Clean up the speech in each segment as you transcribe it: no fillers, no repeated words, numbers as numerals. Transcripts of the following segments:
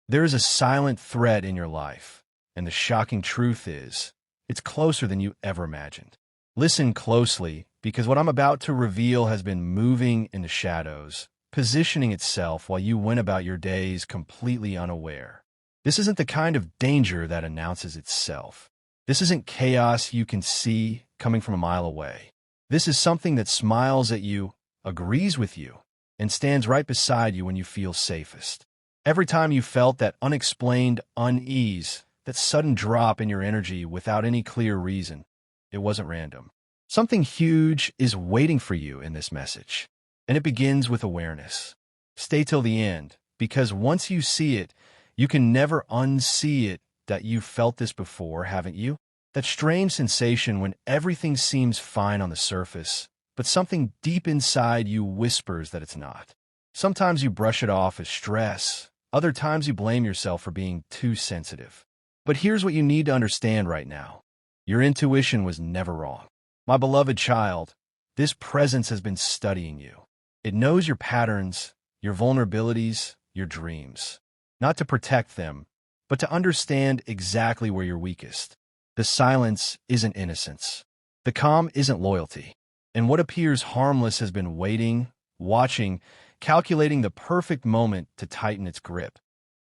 There is a silent threat in your life, and the shocking truth is, it's closer than you ever imagined. Listen closely, because what I'm about to reveal has been moving in the shadows, positioning itself while you went about your days completely unaware. This isn't the kind of danger that announces itself. This isn't chaos you can see coming from a mile away. This is something that smiles at you, agrees with you, and stands right beside you when you feel safest. Every time you felt that unexplained unease, that sudden drop in your energy without any clear reason, it wasn't random. Something huge is waiting for you in this message, and it begins with awareness. Stay till the end, because once you see it, you can never unsee it. That you've felt this before, haven't you? That strange sensation when everything seems fine on the surface, but something deep inside you whispers that it's not. Sometimes you brush it off as stress. Other times you blame yourself for being too sensitive. But here's what you need to understand right now. Your intuition was never wrong. My beloved child, this presence has been studying you. It knows your patterns, your vulnerabilities, your dreams. Not to protect them, but to understand exactly where you're weakest. The silence isn't innocence. The calm isn't loyalty. And what appears harmless has been waiting, watching, calculating the perfect moment to tighten its grip.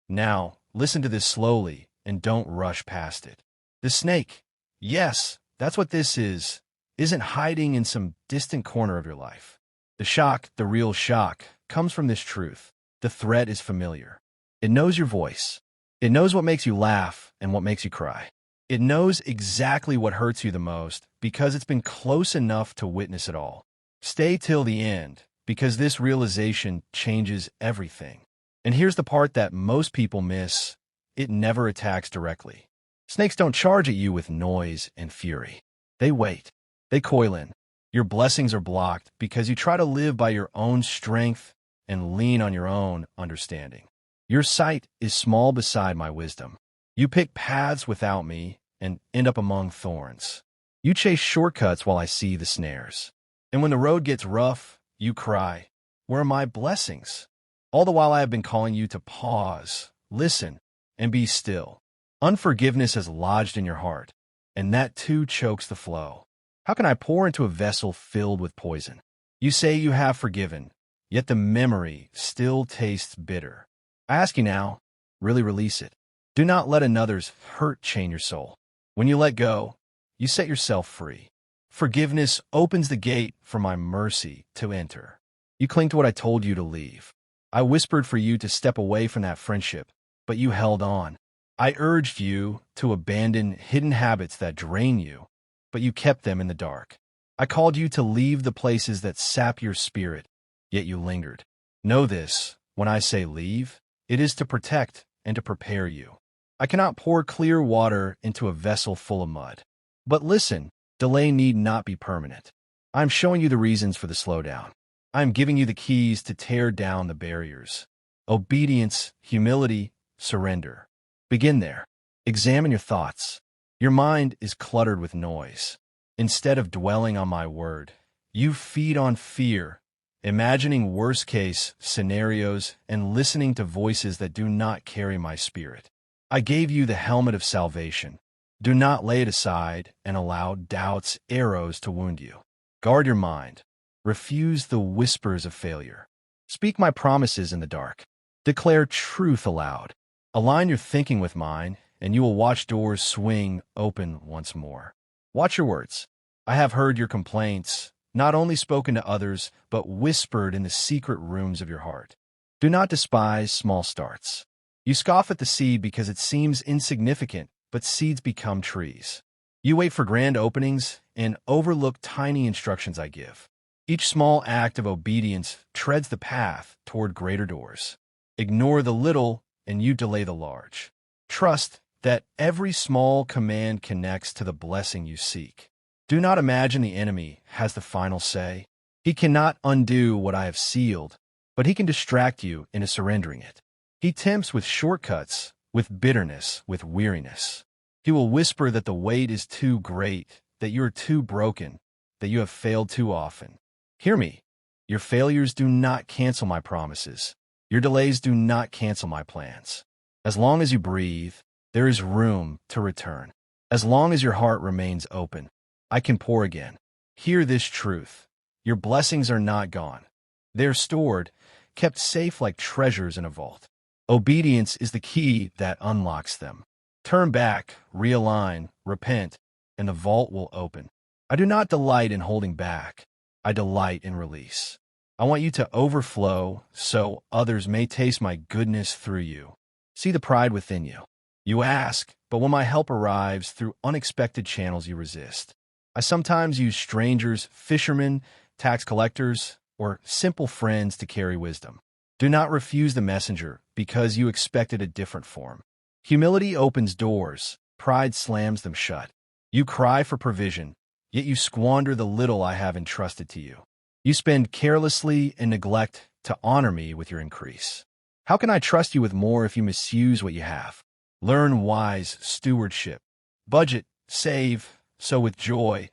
Now, listen to this slowly and don't rush past it. The snake, yes, that's what this is, isn't hiding in some distant corner of your life. The shock, the real shock, comes from this truth. The threat is familiar. It knows your voice. It knows what makes you laugh and what makes you cry. It knows exactly what hurts you the most because it's been close enough to witness it all. Stay till the end, because this realization changes everything. And here's the part that most people miss. It never attacks directly. Snakes don't charge at you with noise and fury. They wait. They coil in. Your blessings are blocked because you try to live by your own strength and lean on your own understanding. Your sight is small beside my wisdom. You pick paths without me and end up among thorns. You chase shortcuts while I see the snares. And when the road gets rough, you cry, "Where are my blessings?" All the while I have been calling you to pause, listen, and be still. Unforgiveness has lodged in your heart, and that too chokes the flow. How can I pour into a vessel filled with poison? You say you have forgiven, yet the memory still tastes bitter. I ask you now, really release it. Do not let another's hurt chain your soul. When you let go, you set yourself free. Forgiveness opens the gate for my mercy to enter. You cling to what I told you to leave. I whispered for you to step away from that friendship, but you held on. I urged you to abandon hidden habits that drain you, but you kept them in the dark. I called you to leave the places that sap your spirit, yet you lingered. Know this, when I say leave, it is to protect and to prepare you. I cannot pour clear water into a vessel full of mud. But listen, delay need not be permanent. I am showing you the reasons for the slowdown. I am giving you the keys to tear down the barriers. Obedience, humility, surrender. Begin there. Examine your thoughts. Your mind is cluttered with noise. Instead of dwelling on my word, you feed on fear, imagining worst-case scenarios and listening to voices that do not carry my spirit. I gave you the helmet of salvation. Do not lay it aside and allow doubt's arrows to wound you. Guard your mind. Refuse the whispers of failure. Speak my promises in the dark. Declare truth aloud. Align your thinking with mine, and you will watch doors swing open once more. Watch your words. I have heard your complaints, not only spoken to others, but whispered in the secret rooms of your heart. Do not despise small starts. You scoff at the seed because it seems insignificant, but seeds become trees. You wait for grand openings and overlook tiny instructions I give. Each small act of obedience treads the path toward greater doors. Ignore the little, and you delay the large. Trust that every small command connects to the blessing you seek. Do not imagine the enemy has the final say. He cannot undo what I have sealed, but he can distract you into surrendering it. He tempts with shortcuts, with bitterness, with weariness. He will whisper that the weight is too great, that you are too broken, that you have failed too often. Hear me. Your failures do not cancel my promises. Your delays do not cancel my plans. As long as you breathe, there is room to return. As long as your heart remains open, I can pour again. Hear this truth. Your blessings are not gone. They're stored, kept safe like treasures in a vault. Obedience is the key that unlocks them. Turn back, realign, repent, and the vault will open. I do not delight in holding back. I delight in release. I want you to overflow so others may taste my goodness through you. See the pride within you. You ask, but when my help arrives through unexpected channels, you resist. I sometimes use strangers, fishermen, tax collectors, or simple friends to carry wisdom. Do not refuse the messenger because you expected a different form. Humility opens doors, pride slams them shut. You cry for provision, yet you squander the little I have entrusted to you. You spend carelessly and neglect to honor me with your increase. How can I trust you with more if you misuse what you have? Learn wise stewardship. Budget, save, sow with joy,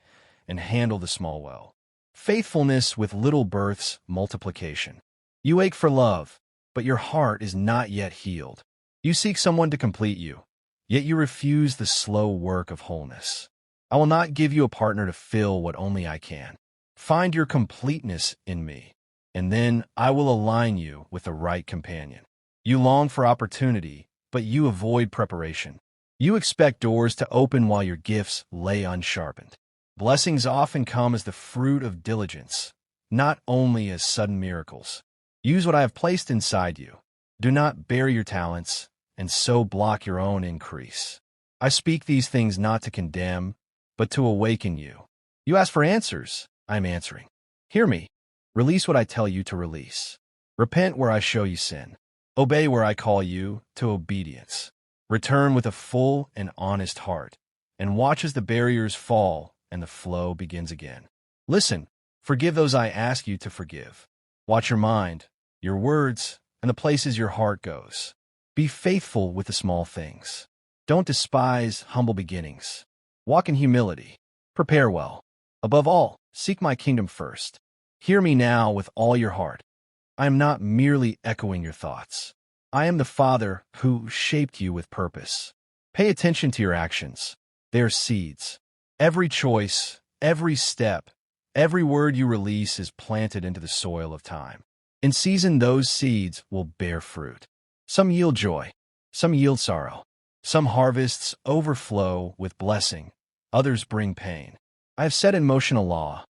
and handle the small well. Faithfulness with little births multiplication. You ache for love, but your heart is not yet healed. You seek someone to complete you, yet you refuse the slow work of wholeness. I will not give you a partner to fill what only I can. Find your completeness in me, and then I will align you with the right companion. You long for opportunity, but you avoid preparation. You expect doors to open while your gifts lay unsharpened. Blessings often come as the fruit of diligence, not only as sudden miracles. Use what I have placed inside you. Do not bury your talents, and so block your own increase. I speak these things not to condemn, but to awaken you. You ask for answers, I am answering. Hear me. Release what I tell you to release. Repent where I show you sin. Obey where I call you to obedience. Return with a full and honest heart, and watch as the barriers fall and the flow begins again. Listen, forgive those I ask you to forgive. Watch your mind, your words, and the places your heart goes. Be faithful with the small things. Don't despise humble beginnings. Walk in humility. Prepare well. Above all, seek my kingdom first. Hear me now with all your heart. I am not merely echoing your thoughts. I am the Father who shaped you with purpose. Pay attention to your actions. They are seeds. Every choice, every step, every word you release is planted into the soil of time. In season, those seeds will bear fruit. Some yield joy, some yield sorrow. Some harvests overflow with blessing, others bring pain. I have set in motion a law.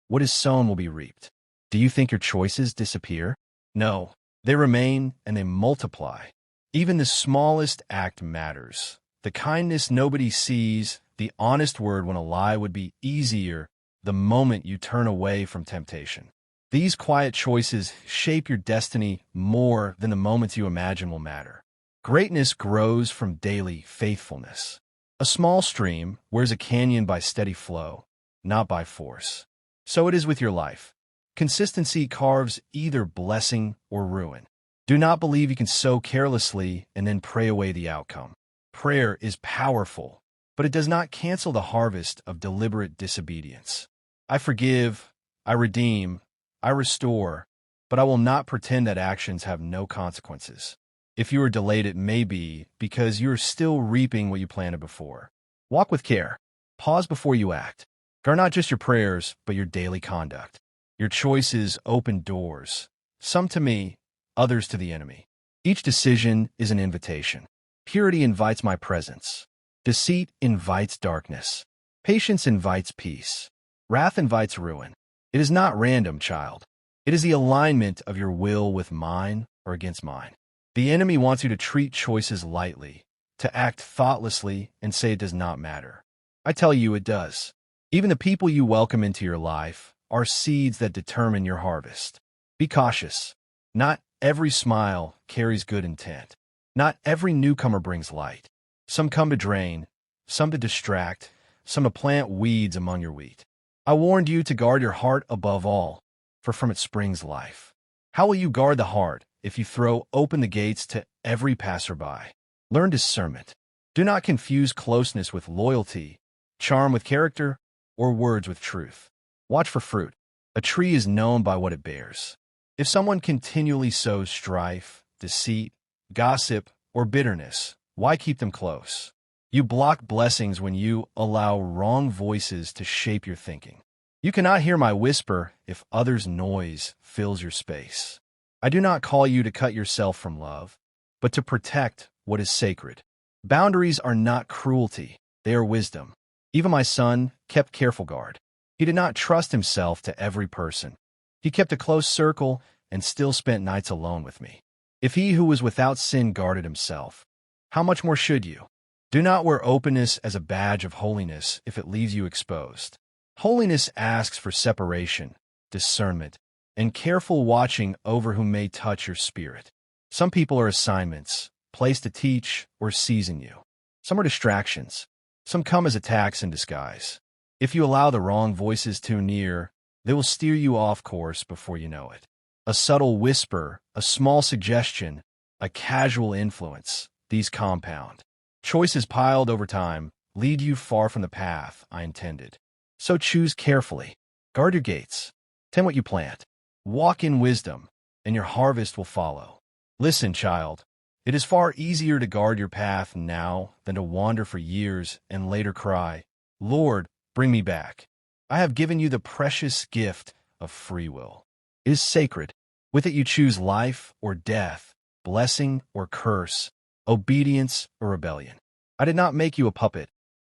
What is sown will be reaped. Do you think your choices disappear? No, they remain and they multiply. Even the smallest act matters. The kindness nobody sees, the honest word when a lie would be easier the moment you turn away from temptation. These quiet choices shape your destiny more than the moments you imagine will matter. Greatness grows from daily faithfulness. A small stream wears a canyon by steady flow, not by force. So it is with your life. Consistency carves either blessing or ruin. Do not believe you can sow carelessly and then pray away the outcome. Prayer is powerful, but it does not cancel the harvest of deliberate disobedience. I forgive, I redeem, I restore, but I will not pretend that actions have no consequences. If you are delayed, it may be because you are still reaping what you planted before. Walk with care. Pause before you act. Guard not just your prayers, but your daily conduct. Your choices open doors, some to me, others to the enemy. Each decision is an invitation. Purity invites my presence. Deceit invites darkness. Patience invites peace. Wrath invites ruin. It is not random, child. It is the alignment of your will with mine or against mine. The enemy wants you to treat choices lightly, to act thoughtlessly and say it does not matter. I tell you it does. Even the people you welcome into your life are seeds that determine your harvest. Be cautious. Not every smile carries good intent. Not every newcomer brings light. Some come to drain, some to distract, some to plant weeds among your wheat. I warned you to guard your heart above all, for from it springs life. How will you guard the heart if you throw open the gates to every passerby? Learn discernment. Do not confuse closeness with loyalty, charm with character, or words with truth. Watch for fruit. A tree is known by what it bears. If someone continually sows strife, deceit, gossip, or bitterness, why keep them close? You block blessings when you allow wrong voices to shape your thinking. You cannot hear my whisper if others' noise fills your space. I do not call you to cut yourself from love, but to protect what is sacred. Boundaries are not cruelty, they are wisdom. Even my son kept careful guard. He did not trust himself to every person. He kept a close circle and still spent nights alone with me. If he who was without sin guarded himself, how much more should you? Do not wear openness as a badge of holiness if it leaves you exposed. Holiness asks for separation, discernment, and careful watching over who may touch your spirit. Some people are assignments, placed to teach or season you. Some are distractions. Some come as attacks in disguise. If you allow the wrong voices too near, they will steer you off course before you know it. A subtle whisper, a small suggestion, a casual influence, these compound. Choices piled over time lead you far from the path I intended. So choose carefully. Guard your gates. Tend what you plant. Walk in wisdom, and your harvest will follow. Listen, child. It is far easier to guard your path now than to wander for years and later cry, Lord, bring me back. I have given you the precious gift of free will. It is sacred. With it you choose life or death, blessing or curse, obedience or rebellion. I did not make you a puppet.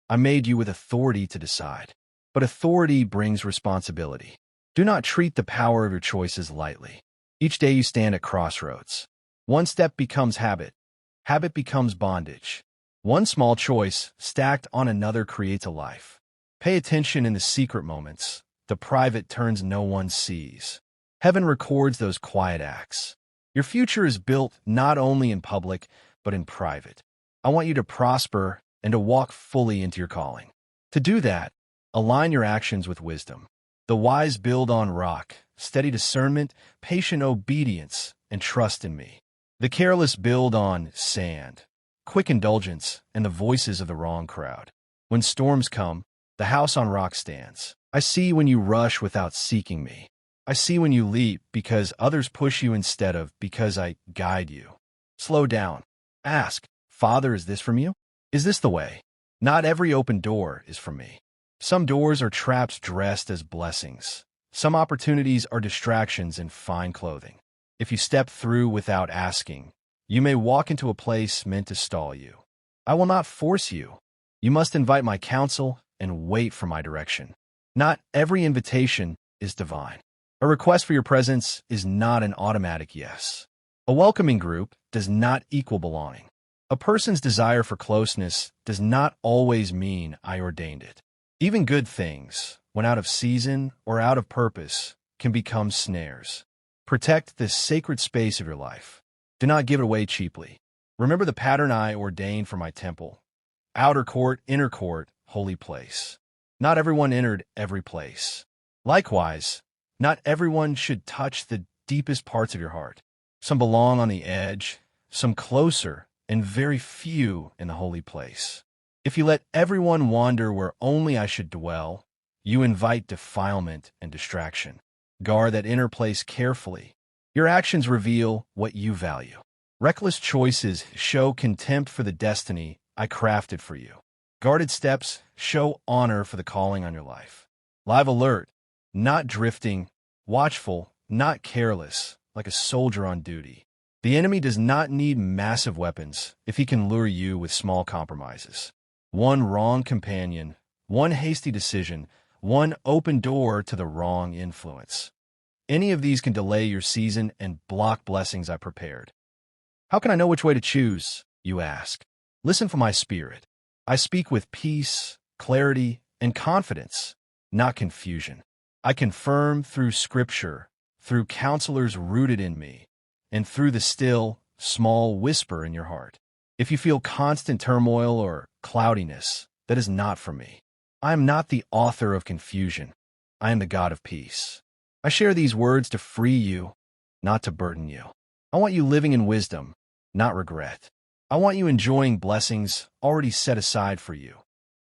I made you with authority to decide. But authority brings responsibility. Do not treat the power of your choices lightly. Each day you stand at crossroads. One step becomes habit. Habit becomes bondage. One small choice stacked on another creates a life. Pay attention in the secret moments. The private turns no one sees. Heaven records those quiet acts. Your future is built not only in public, but in private. I want you to prosper and to walk fully into your calling. To do that, align your actions with wisdom. The wise build on rock, steady discernment, patient obedience, and trust in me. The careless build on sand, quick indulgence, and the voices of the wrong crowd. When storms come, the house on rock stands. I see when you rush without seeking me. I see when you leap because others push you instead of because I guide you. Slow down. Ask, Father, is this from you? Is this the way? Not every open door is from me. Some doors are traps dressed as blessings. Some opportunities are distractions in fine clothing. If you step through without asking, you may walk into a place meant to stall you. I will not force you. You must invite my counsel and wait for my direction. Not every invitation is divine. A request for your presence is not an automatic yes. A welcoming group does not equal belonging. A person's desire for closeness does not always mean I ordained it. Even good things, when out of season or out of purpose, can become snares. Protect this sacred space of your life. Do not give it away cheaply. Remember the pattern I ordained for my temple. Outer court, inner court, holy place. Not everyone entered every place. Likewise, not everyone should touch the deepest parts of your heart. Some belong on the edge, some closer, and very few in the holy place. If you let everyone wander where only I should dwell, you invite defilement and distraction. Guard that inner place carefully. Your actions reveal what you value. Reckless choices show contempt for the destiny I crafted for you. Guarded steps show honor for the calling on your life. Live alert, not drifting, watchful, not careless, like a soldier on duty. The enemy does not need massive weapons if he can lure you with small compromises. One wrong companion, one hasty decision, one open door to the wrong influence. Any of these can delay your season and block blessings I prepared. How can I know which way to choose, you ask? Listen for my spirit. I speak with peace, clarity, and confidence, not confusion. I confirm through scripture, through counselors rooted in me, and through the still, small whisper in your heart. If you feel constant turmoil or cloudiness, that is not from me. I am not the author of confusion. I am the God of peace. I share these words to free you, not to burden you. I want you living in wisdom, not regret. I want you enjoying blessings already set aside for you,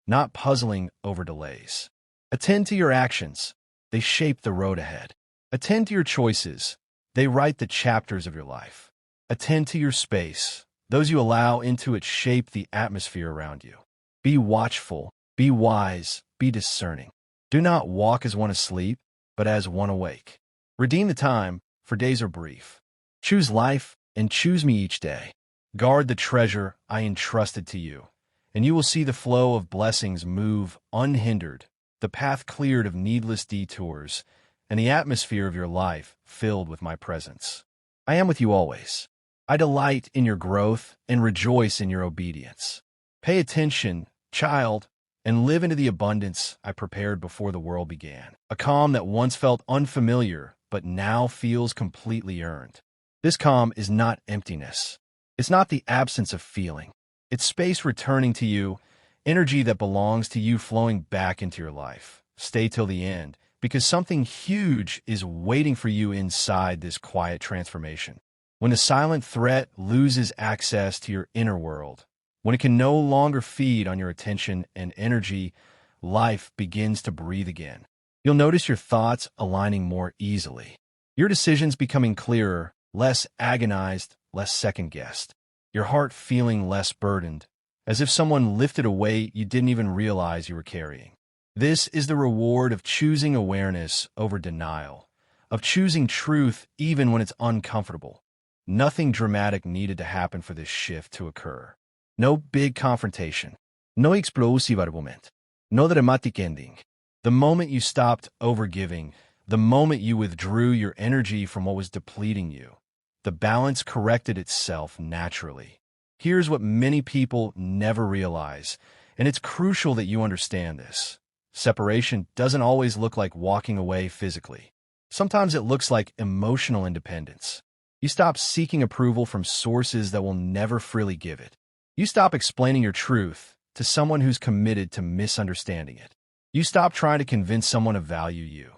not puzzling over delays. Attend to your actions. They shape the road ahead. Attend to your choices. They write the chapters of your life. Attend to your space. Those you allow into it shape the atmosphere around you. Be watchful, be wise, be discerning. Do not walk as one asleep, but as one awake. Redeem the time, for days are brief. Choose life and choose me each day. Guard the treasure I entrusted to you, and you will see the flow of blessings move unhindered, the path cleared of needless detours, and the atmosphere of your life filled with my presence. I am with you always. I delight in your growth and rejoice in your obedience. Pay attention, child, and live into the abundance I prepared before the world began. A calm that once felt unfamiliar, but now feels completely earned. This calm is not emptiness. It's not the absence of feeling. It's space returning to you, energy that belongs to you flowing back into your life. Stay till the end, because something huge is waiting for you inside this quiet transformation. When the silent threat loses access to your inner world, when it can no longer feed on your attention and energy, life begins to breathe again. You'll notice your thoughts aligning more easily. Your decisions becoming clearer, less agonized, less second-guessed. Your heart feeling less burdened, as if someone lifted a weight you didn't even realize you were carrying. This is the reward of choosing awareness over denial, of choosing truth even when it's uncomfortable. Nothing dramatic needed to happen for this shift to occur. No big confrontation. No explosive argument. No dramatic ending. The moment you stopped overgiving, the moment you withdrew your energy from what was depleting you, the balance corrected itself naturally. Here's what many people never realize, and it's crucial that you understand this. Separation doesn't always look like walking away physically. Sometimes it looks like emotional independence. You stop seeking approval from sources that will never freely give it. You stop explaining your truth to someone who's committed to misunderstanding it. You stop trying to convince someone to value you.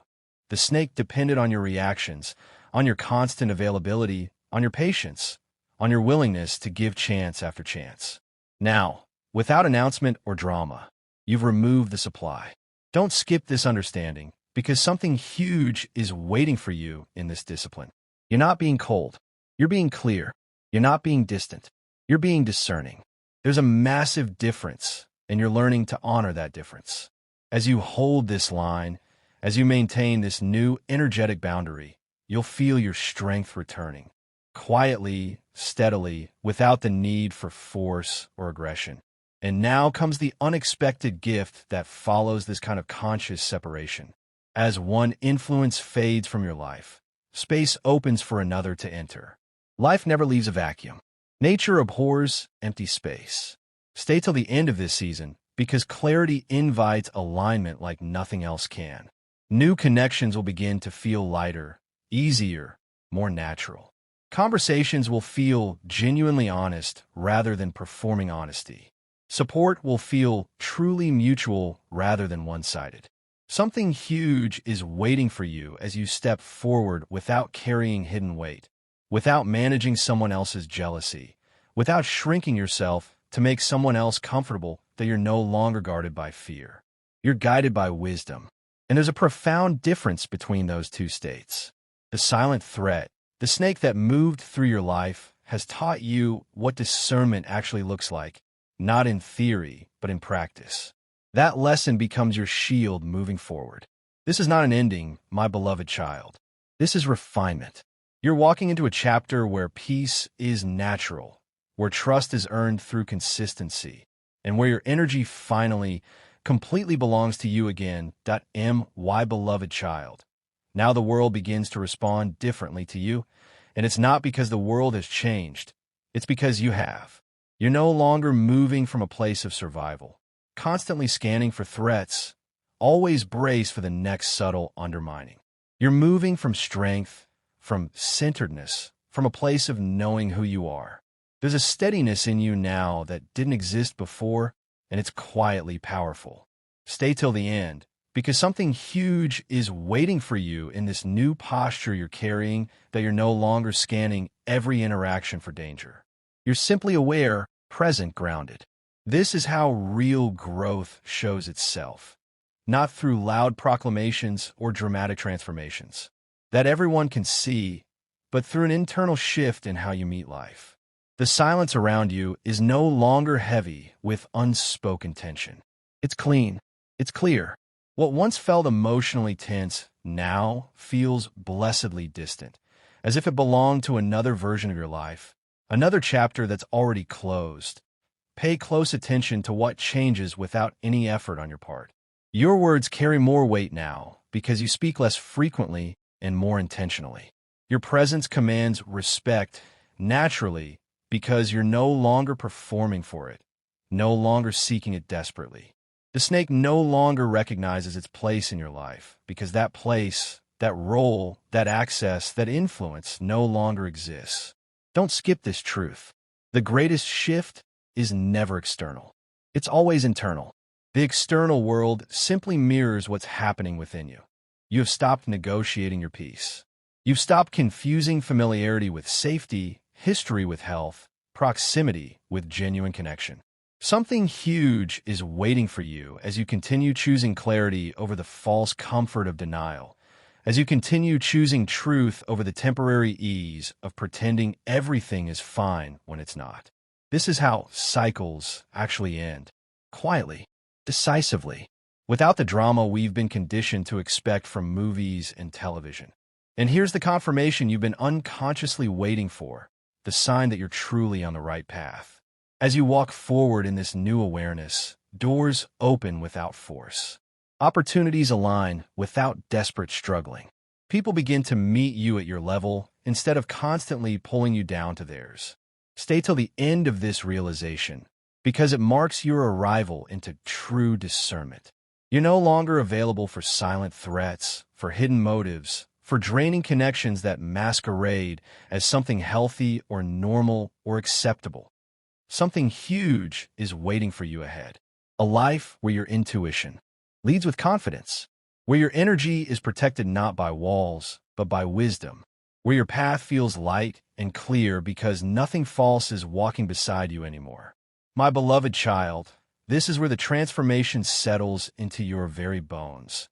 The snake depended on your reactions, on your constant availability, on your patience, on your willingness to give chance after chance. Now, without announcement or drama, you've removed the supply. Don't skip this understanding, because something huge is waiting for you in this discipline. You're not being cold. You're being clear. You're not being distant. You're being discerning. There's a massive difference, and you're learning to honor that difference. As you hold this line, as you maintain this new energetic boundary, you'll feel your strength returning. Quietly, steadily, without the need for force or aggression. And now comes the unexpected gift that follows this kind of conscious separation. As one influence fades from your life, space opens for another to enter. Life never leaves a vacuum. Nature abhors empty space. Stay till the end of this season, because clarity invites alignment like nothing else can. New connections will begin to feel lighter, easier, more natural. Conversations will feel genuinely honest rather than performing honesty. Support will feel truly mutual rather than one-sided. Something huge is waiting for you as you step forward without carrying hidden weight, without managing someone else's jealousy, without shrinking yourself to make someone else comfortable that you're no longer guarded by fear. You're guided by wisdom. And there's a profound difference between those two states. The silent threat, the snake that moved through your life, has taught you what discernment actually looks like, not in theory, but in practice. That lesson becomes your shield moving forward. This is not an ending, my beloved child. This is refinement. You're walking into a chapter where peace is natural, where trust is earned through consistency, and where your energy finally, completely belongs to you again. My beloved child. Now the world begins to respond differently to you, and it's not because the world has changed. It's because you have. You're no longer moving from a place of survival, constantly scanning for threats, always brace for the next subtle undermining. You're moving from strength, from centeredness, from a place of knowing who you are. There's a steadiness in you now that didn't exist before, and it's quietly powerful. Stay till the end, because something huge is waiting for you in this new posture you're carrying, that you're no longer scanning every interaction for danger. You're simply aware, present, grounded. This is how real growth shows itself, not through loud proclamations or dramatic transformations that everyone can see, but through an internal shift in how you meet life. The silence around you is no longer heavy with unspoken tension. It's clean. It's clear. What once felt emotionally tense now feels blessedly distant, as if it belonged to another version of your life, another chapter that's already closed. Pay close attention to what changes without any effort on your part. Your words carry more weight now because you speak less frequently and more intentionally. Your presence commands respect naturally because you're no longer performing for it, no longer seeking it desperately. The snake no longer recognizes its place in your life because that place, that role, that access, that influence no longer exists. Don't skip this truth. The greatest shift is never external. It's always internal. The external world simply mirrors what's happening within you. You have stopped negotiating your peace. You've stopped confusing familiarity with safety, history with health, proximity with genuine connection. Something huge is waiting for you as you continue choosing clarity over the false comfort of denial, as you continue choosing truth over the temporary ease of pretending everything is fine when it's not. This is how cycles actually end, quietly, decisively, without the drama we've been conditioned to expect from movies and television. And here's the confirmation you've been unconsciously waiting for, the sign that you're truly on the right path. As you walk forward in this new awareness, doors open without force. Opportunities align without desperate struggling. People begin to meet you at your level instead of constantly pulling you down to theirs. Stay till the end of this realization, because it marks your arrival into true discernment. You're no longer available for silent threats, for hidden motives, for draining connections that masquerade as something healthy or normal or acceptable. Something huge is waiting for you ahead. A life where your intuition leads with confidence, where your energy is protected not by walls, but by wisdom, where your path feels light and clear because nothing false is walking beside you anymore. My beloved child, this is where the transformation settles into your very bones,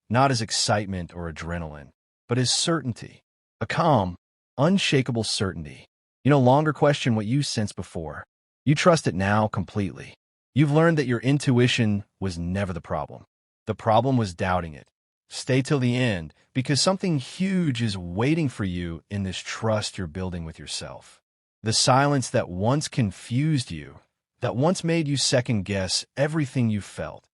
not as excitement or adrenaline, but as certainty, a calm, unshakable certainty. You no longer question what you sensed before. You trust it now completely. You've learned that your intuition was never the problem. The problem was doubting it. Stay till the end, because something huge is waiting for you in this trust you're building with yourself. The silence that once confused you, that once made you second-guess everything you felt,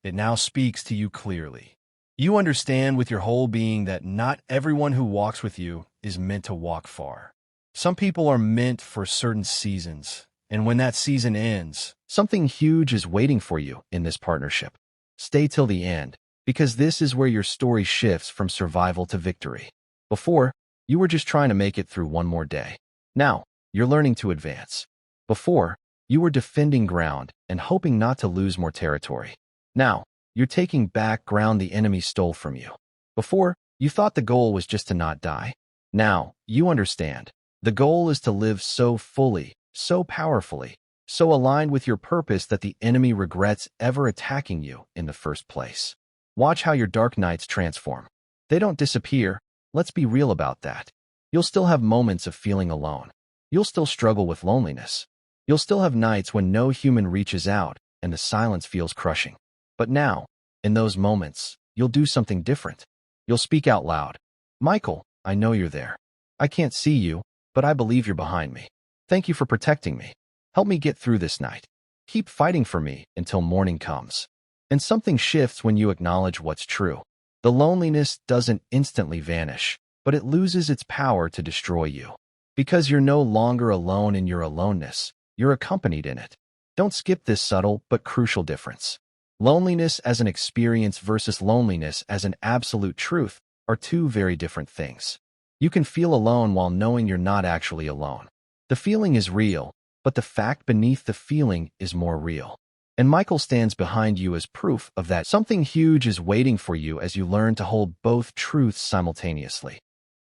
it now speaks to you clearly. You understand with your whole being that not everyone who walks with you is meant to walk far. Some people are meant for certain seasons, and when that season ends, something huge is waiting for you in this partnership. Stay till the end, because this is where your story shifts from survival to victory. Before, you were just trying to make it through one more day. Now, you're learning to advance. Before, you were defending ground and hoping not to lose more territory. Now, you're taking back ground the enemy stole from you. Before, you thought the goal was just to not die. Now, you understand. The goal is to live so fully, so powerfully, so aligned with your purpose that the enemy regrets ever attacking you in the first place. Watch how your dark nights transform. They don't disappear. Let's be real about that. You'll still have moments of feeling alone. You'll still struggle with loneliness. You'll still have nights when no human reaches out and the silence feels crushing. But now, in those moments, you'll do something different. You'll speak out loud. Michael, I know you're there. I can't see you, but I believe you're behind me. Thank you for protecting me. Help me get through this night. Keep fighting for me until morning comes. And something shifts when you acknowledge what's true. The loneliness doesn't instantly vanish, but it loses its power to destroy you. Because you're no longer alone in your aloneness, you're accompanied in it. Don't skip this subtle but crucial difference. Loneliness as an experience versus loneliness as an absolute truth are two very different things. You can feel alone while knowing you're not actually alone. The feeling is real, but the fact beneath the feeling is more real. And Michael stands behind you as proof of that. Something huge is waiting for you as you learn to hold both truths simultaneously.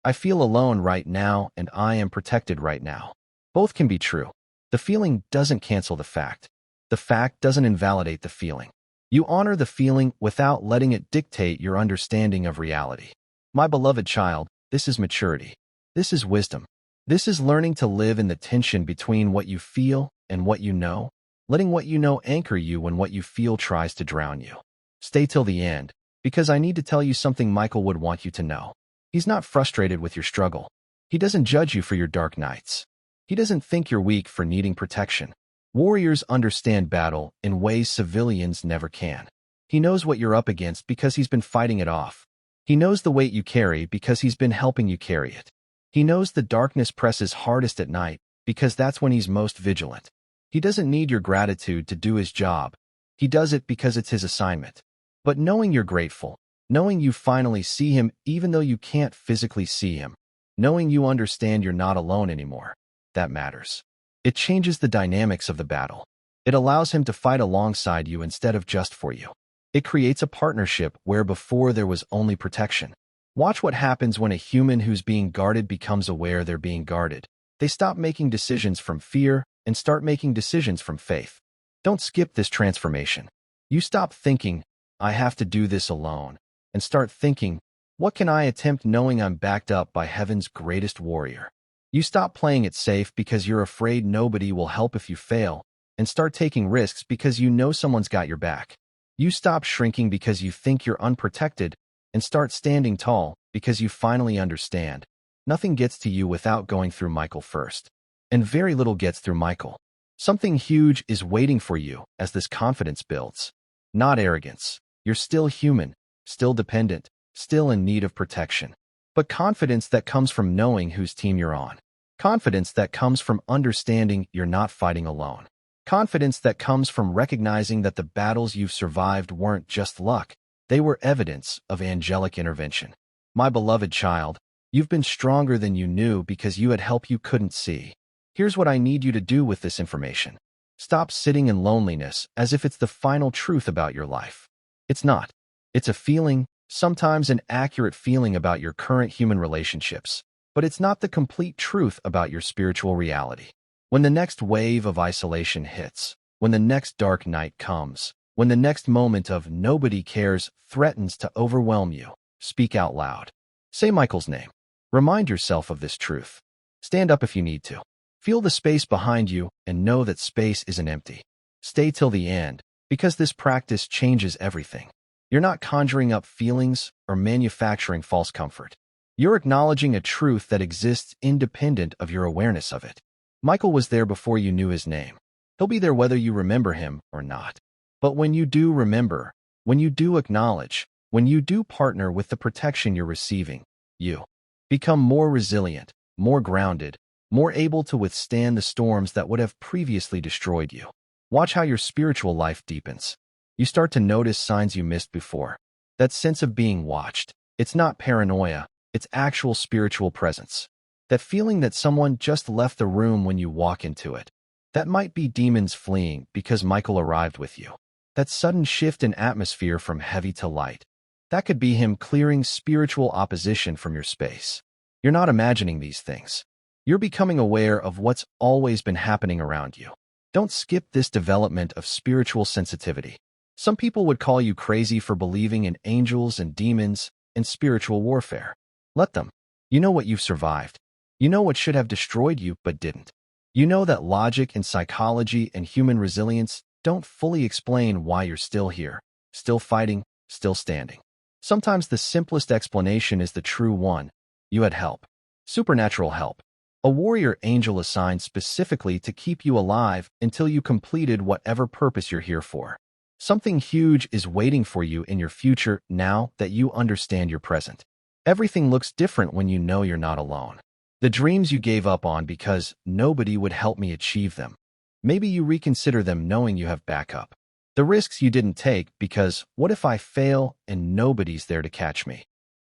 I feel alone right now, and I am protected right now. Both can be true. The feeling doesn't cancel the fact. The fact doesn't invalidate the feeling. You honor the feeling without letting it dictate your understanding of reality. My beloved child, this is maturity. This is wisdom. This is learning to live in the tension between what you feel and what you know, letting what you know anchor you when what you feel tries to drown you. Stay till the end, because I need to tell you something Michael would want you to know. He's not frustrated with your struggle. He doesn't judge you for your dark nights. He doesn't think you're weak for needing protection. Warriors understand battle in ways civilians never can. He knows what you're up against because he's been fighting it off. He knows the weight you carry because he's been helping you carry it. He knows the darkness presses hardest at night because that's when he's most vigilant. He doesn't need your gratitude to do his job. He does it because it's his assignment. But knowing you're grateful, knowing you finally see him even though you can't physically see him, knowing you understand you're not alone anymore, that matters. It changes the dynamics of the battle. It allows him to fight alongside you instead of just for you. It creates a partnership where before there was only protection. Watch what happens when a human who's being guarded becomes aware they're being guarded. They stop making decisions from fear and start making decisions from faith. Don't skip this transformation. You stop thinking, I have to do this alone, and start thinking, what can I attempt knowing I'm backed up by heaven's greatest warrior? You stop playing it safe because you're afraid nobody will help if you fail, and start taking risks because you know someone's got your back. You stop shrinking because you think you're unprotected, and start standing tall because you finally understand. Nothing gets to you without going through Michael first. And very little gets through Michael. Something huge is waiting for you as this confidence builds. Not arrogance. You're still human, still dependent, still in need of protection. But confidence that comes from knowing whose team you're on. Confidence that comes from understanding you're not fighting alone. Confidence that comes from recognizing that the battles you've survived weren't just luck. They were evidence of angelic intervention. My beloved child, you've been stronger than you knew because you had help you couldn't see. Here's what I need you to do with this information. Stop sitting in loneliness as if it's the final truth about your life. It's not. It's a feeling, sometimes an accurate feeling about your current human relationships, but it's not the complete truth about your spiritual reality. When the next wave of isolation hits, when the next dark night comes, when the next moment of nobody cares threatens to overwhelm you, speak out loud. Say Michael's name. Remind yourself of this truth. Stand up if you need to. Feel the space behind you and know that space isn't empty. Stay till the end, because this practice changes everything. You're not conjuring up feelings or manufacturing false comfort. You're acknowledging a truth that exists independent of your awareness of it. Michael was there before you knew his name. He'll be there whether you remember him or not. But when you do remember, when you do acknowledge, when you do partner with the protection you're receiving, you become more resilient, more grounded, more able to withstand the storms that would have previously destroyed you. Watch how your spiritual life deepens. You start to notice signs you missed before. That sense of being watched. It's not paranoia, it's actual spiritual presence. That feeling that someone just left the room when you walk into it. That might be demons fleeing because Michael arrived with you. That sudden shift in atmosphere from heavy to light. That could be him clearing spiritual opposition from your space. You're not imagining these things. You're becoming aware of what's always been happening around you. Don't skip this development of spiritual sensitivity. Some people would call you crazy for believing in angels and demons and spiritual warfare. Let them. You know what you've survived. You know what should have destroyed you but didn't. You know that logic and psychology and human resilience don't fully explain why you're still here, still fighting, still standing. Sometimes the simplest explanation is the true one. You had help. Supernatural help. A warrior angel assigned specifically to keep you alive until you completed whatever purpose you're here for. Something huge is waiting for you in your future now that you understand your present. Everything looks different when you know you're not alone. The dreams you gave up on because nobody would help me achieve them. Maybe you reconsider them knowing you have backup. The risks you didn't take because what if I fail and nobody's there to catch me?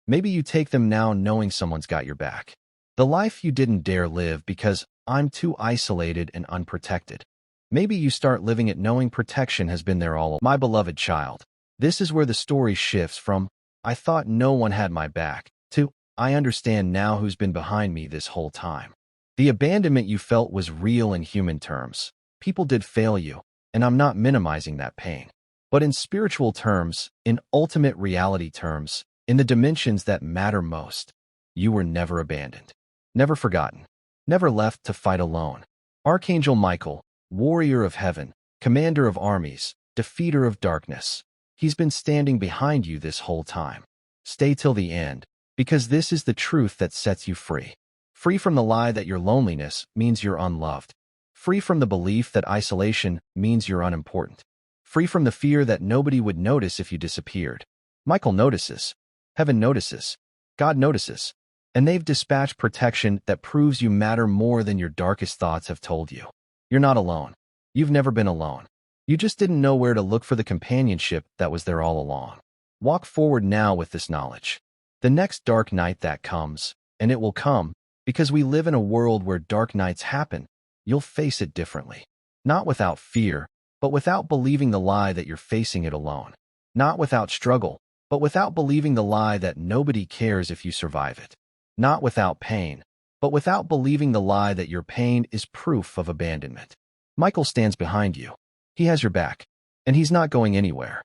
Maybe you take them now knowing someone's got your back. The life you didn't dare live because I'm too isolated and unprotected. Maybe you start living it knowing protection has been there all along. My beloved child, this is where the story shifts from, I thought no one had my back, to, I understand now who's been behind me this whole time. The abandonment you felt was real in human terms. People did fail you, and I'm not minimizing that pain. But in spiritual terms, in ultimate reality terms, in the dimensions that matter most, you were never abandoned, never forgotten. never left to fight alone. Archangel Michael, warrior of heaven, commander of armies, defeater of darkness. He's been standing behind you this whole time. Stay till the end, because this is the truth that sets you free. Free from the lie that your loneliness means you're unloved. Free from the belief that isolation means you're unimportant. Free from the fear that nobody would notice if you disappeared. Michael notices. Heaven notices. God notices. And they've dispatched protection that proves you matter more than your darkest thoughts have told you. You're not alone. You've never been alone. You just didn't know where to look for the companionship that was there all along. Walk forward now with this knowledge. The next dark night that comes, and it will come, because we live in a world where dark nights happen, you'll face it differently. Not without fear, but without believing the lie that you're facing it alone. Not without struggle, but without believing the lie that nobody cares if you survive it. Not without pain, but without believing the lie that your pain is proof of abandonment. Michael stands behind you. He has your back, and he's not going anywhere.